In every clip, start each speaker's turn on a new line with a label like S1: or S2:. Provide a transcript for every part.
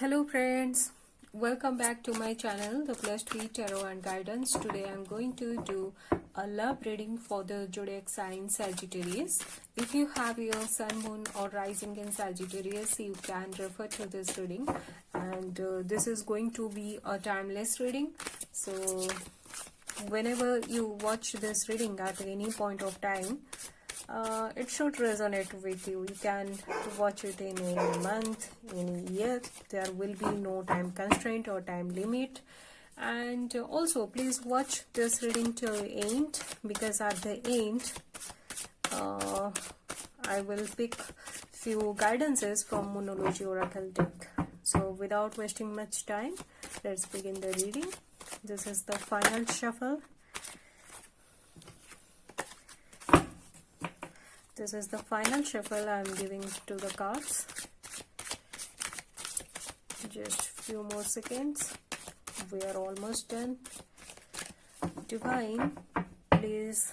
S1: Hello friends, welcome back to my channel The Plus Tree Tarot and Guidance. Today I am going to do a love reading for the zodiac sign Sagittarius. If you have your sun, moon or rising in Sagittarius, you can refer to this reading, and this is going to be a timeless reading. So whenever you watch this reading at any point of time, it should resonate with you. You can watch it in any month, any year. There will be no time constraint or time limit. And also please watch this reading till end, because at the end I will pick few guidances from Moonology Oracle deck. So without wasting much time, let's begin the reading. This is the final shuffle. This is the final shuffle I am giving to the cards. Just few more seconds. We are almost done. Divine, please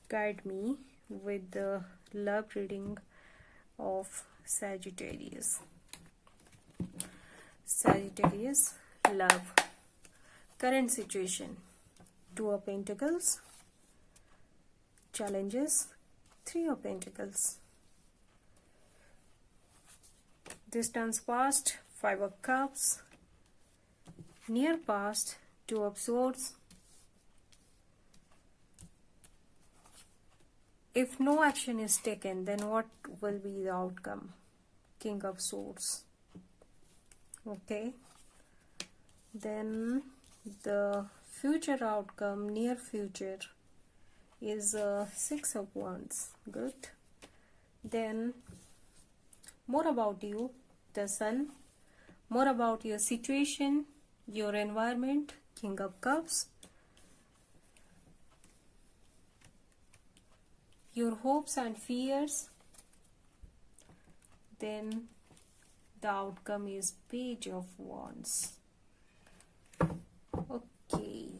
S1: guide me with the love reading of Sagittarius. Sagittarius, love. Current situation. Two of Pentacles. Challenges. Three of Pentacles. Distance past, Five of Cups. Near past, Two of Swords. If no action is taken, then what will be the outcome? King of Swords. Okay. Then the future outcome, near future, is Six of Wands. Good. Then more about you, the Sun. More about your situation, your environment, King of Cups. Your hopes and fears. Then the outcome is Page of Wands. Okay.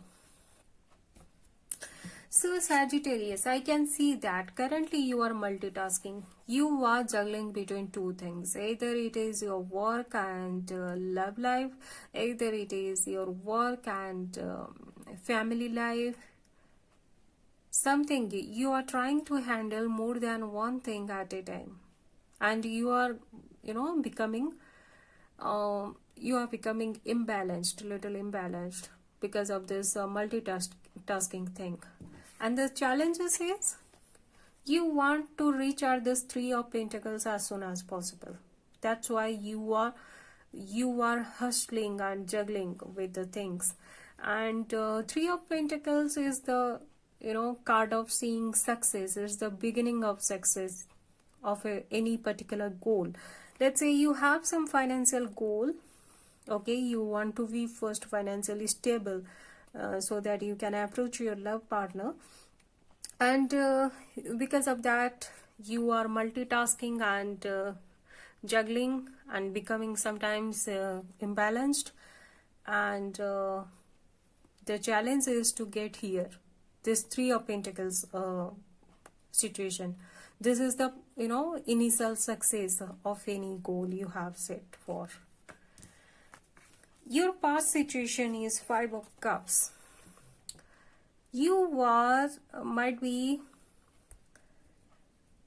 S1: So Sagittarius, I can see that currently you are multitasking. You are juggling between two things. Either it is your work and love life, either it is your work and family life. Something you are trying to handle more than one thing at a time, and you are, becoming imbalanced, little imbalanced because of this multitasking thing. And the challenges is you want to reach out this Three of Pentacles as soon as possible. That's why you are hustling and juggling with the things. And Three of Pentacles is the card of seeing success. Is the beginning of success of any particular goal. Let's say you have some financial goal. Okay, you want to be first financially stable, so that you can approach your love partner, and because of that you are multitasking and juggling and becoming sometimes imbalanced, and the challenge is to get here, this Three of Pentacles situation. This is the initial success of any goal you have set for. Your past situation is Five of Cups. You might be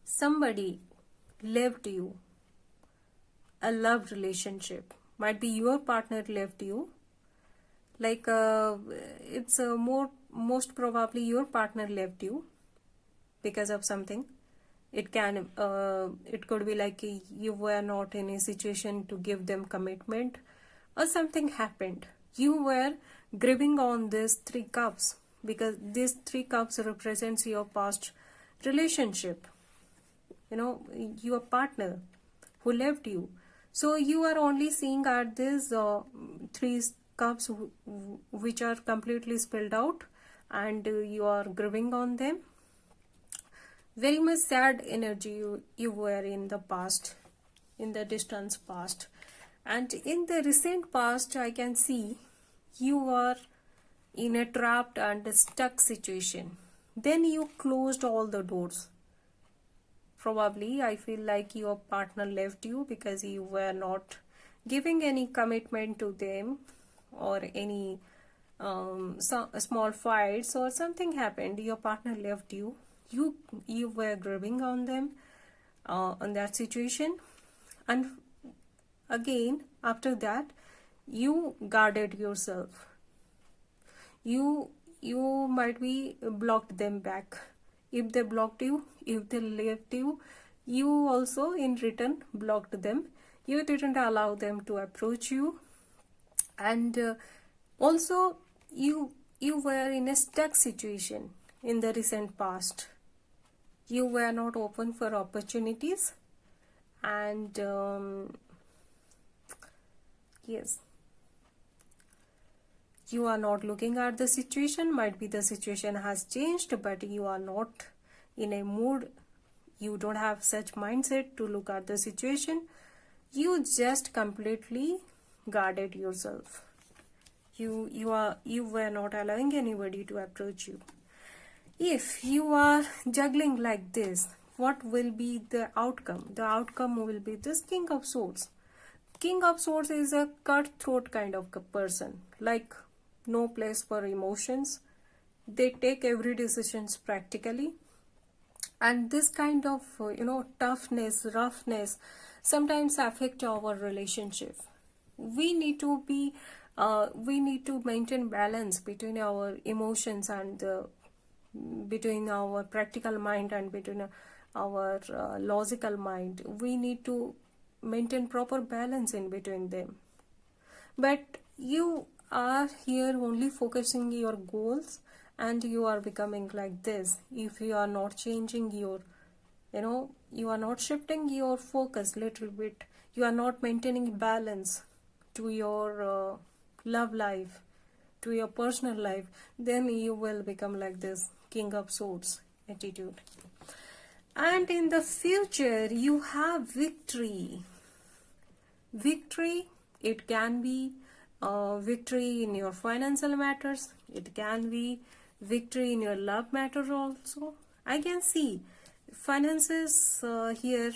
S1: somebody left you, a love relationship. Might be your partner left you. Like it's most probably your partner left you because of something. It could be like you were not in a situation to give them commitment, or something happened. You were gripping on these Three Cups because these Three Cups represents your past relationship, your partner who left you. So you are only seeing at these Three Cups which are completely spilled out, and you are gripping on them. Very much sad energy you were in the past, in the distant past. And in the recent past, I can see you are in a trapped and stuck situation. Then you closed all the doors. Probably, I feel like your partner left you because you were not giving any commitment to them, or any small fights or something happened, your partner left you, you were grieving on them, on that situation, and again after that you guarded yourself. You might be blocked them back. If they blocked you, if they left you, you also in return blocked them. You didn't allow them to approach you, and also you were in a stuck situation in the recent past. You were not open for opportunities, and yes, you are not looking at the situation. Might be the situation has changed, but you are not in a mood, you don't have such mindset to look at the situation. You just completely guarded yourself. You were not allowing anybody to approach you. If you are juggling like this, what will be the outcome? The outcome will be this King of Swords. King of Swords is a cutthroat kind of person, like no place for emotions. They take every decisions practically, and this kind of toughness, roughness sometimes affect our relationship. We need to be we need to maintain balance between our emotions and between our practical mind and between our logical mind. We need to maintain proper balance in between them. But you are here only focusing your goals, and you are becoming like this if you are not changing your, you are not shifting your focus little bit, you are not maintaining balance to your love life, to your personal life, then you will become like this King of Swords attitude. And in the future you have victory. Victory, it can be victory in your financial matters, it can be victory in your love matters also. I can see finances here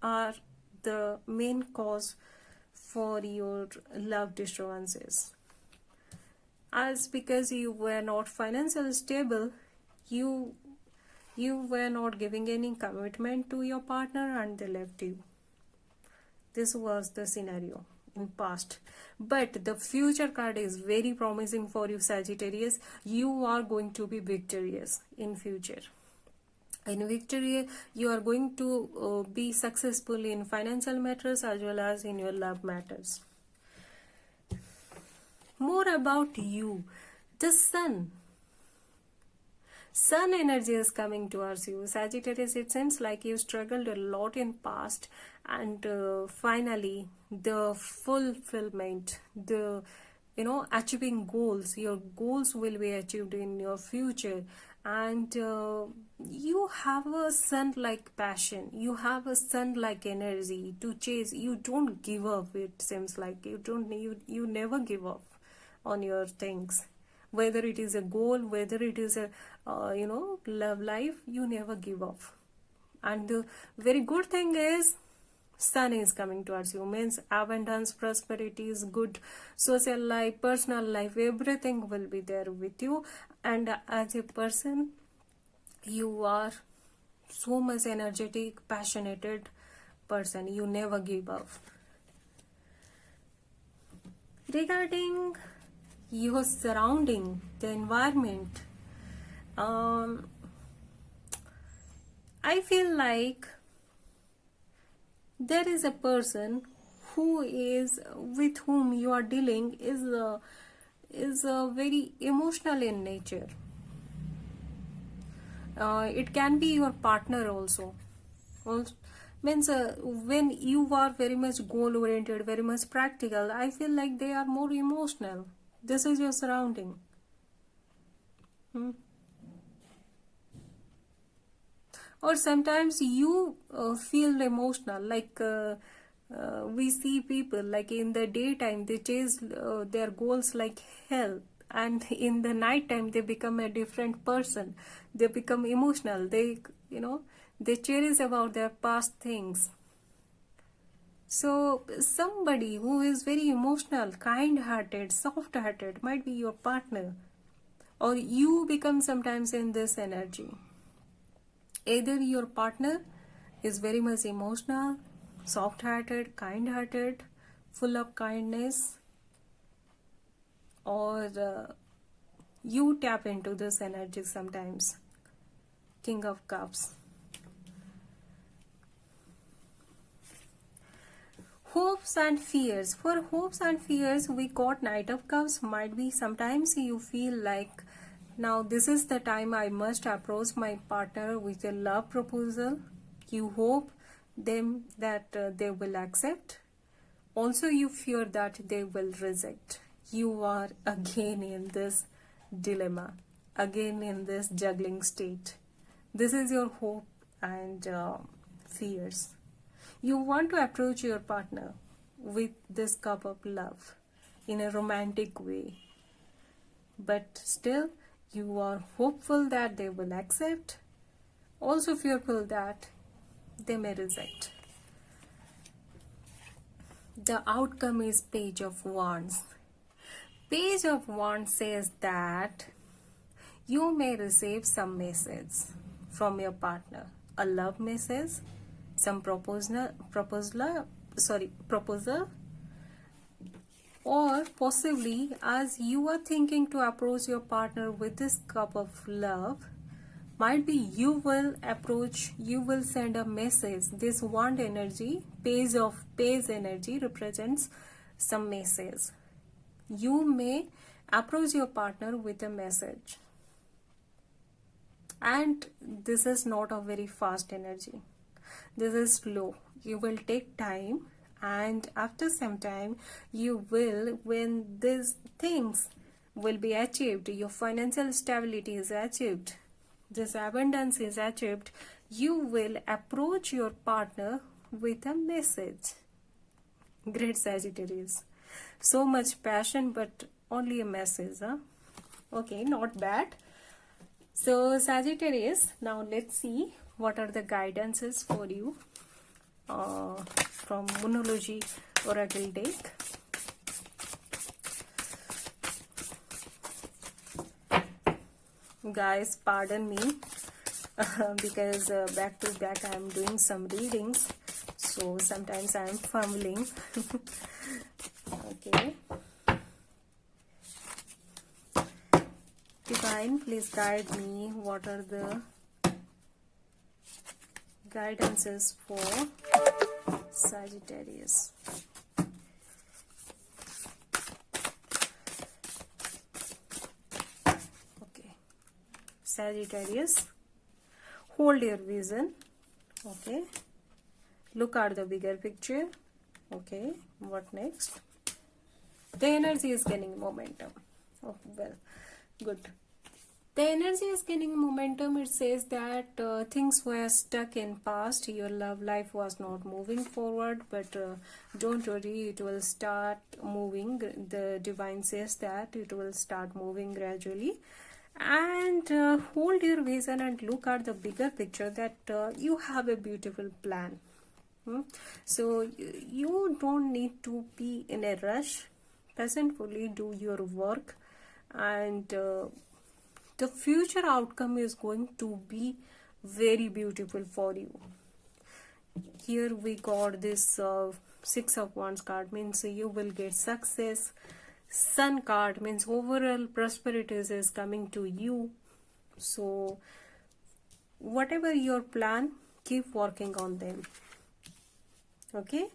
S1: are the main cause for your love disturbances, as because you were not financially stable, you were not giving any commitment to your partner and they left you. This was the scenario in past, but the future card is very promising for you, Sagittarius. You are going to be victorious in future. In victory, you are going to be successful in financial matters as well as in your love matters. More about you. The sun energy is coming towards you, Sagittarius. It seems like you struggled a lot in past, and finally the fulfillment, the achieving goals, your goals will be achieved in your future. And you have a sun-like passion, you have a sun-like energy to chase. You don't give up. It seems like you never give up on your things, whether it is a goal, whether it is a love life, you never give up. And the very good thing is sun is coming towards you, means abundance, prosperity is good, social life, personal life, everything will be there with you. And as a person, you are so much energetic, passionate person. You never give up. Regarding your surrounding, the environment, I feel like there is a person who is with whom you are dealing is very emotional in nature. It can be your partner also. Means when you are very much goal oriented, very much practical, I feel like they are more emotional. This is your surrounding. Or sometimes you feel emotional, like we see people like in the daytime they chase their goals like hell, and in the night time they become a different person. They become emotional, they cherish about their past things. So somebody who is very emotional, kind-hearted, soft-hearted might be your partner, or you become sometimes in this energy. Either your partner is very much emotional, soft-hearted, kind-hearted, full of kindness, or you tap into this energy sometimes. King of Cups. Hopes and fears. For hopes and fears, we got Knight of Cups. Might be sometimes you feel like now this is the time I must approach my partner with a love proposal. You hope them that they will accept. Also, you fear that they will reject. You are again in this dilemma, again in this juggling state. This is your hope and fears. You want to approach your partner with this cup of love in a romantic way, but still you are hopeful that they will accept, also fearful that they may reject. The outcome is Page of Wands. Page of Wands says that you may receive some message from your partner, a love message, some proposal, or possibly as you are thinking to approach your partner with this cup of love, might be you will send a message. This wand energy, page energy represents some message. You may approach your partner with a message, and this is not a very fast energy. This is slow. You will take time, and after some time you will, when these things will be achieved, your financial stability is achieved, this abundance is achieved, you will approach your partner with a message. Great Sagittarius. So much passion, but only a message, huh? Okay, not bad. So Sagittarius, now let's see what are the guidances for you from Moonology Oracle deck. Guys, pardon me because back to back I am doing some readings, so sometimes I am fumbling. Okay. Divine, please guide me. What are the guidances for Sagittarius? Okay. Sagittarius, hold your vision. Okay. Look at the bigger picture. Okay. What next? The energy is gaining momentum. Oh, well, good. The energy is gaining momentum. It says that things were stuck in past. Your love life was not moving forward, but don't worry, it will start moving. The divine says that it will start moving gradually. And hold your vision and look at the bigger picture, that you have a beautiful plan. So you don't need to be in a rush. Patiently do your work, and the future outcome is going to be very beautiful for you. Here we got this Six of Wands card, means you will get success. Sun card means overall prosperity is coming to you. So whatever your plan, keep working on them. Okay.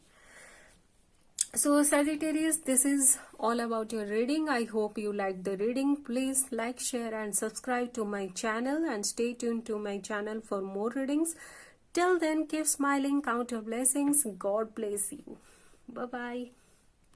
S1: So Sagittarius, this is all about your reading. I hope you liked the reading. Please like, share and subscribe to my channel, and stay tuned to my channel for more readings. Till then, keep smiling, count your blessings. God bless you. Bye-bye.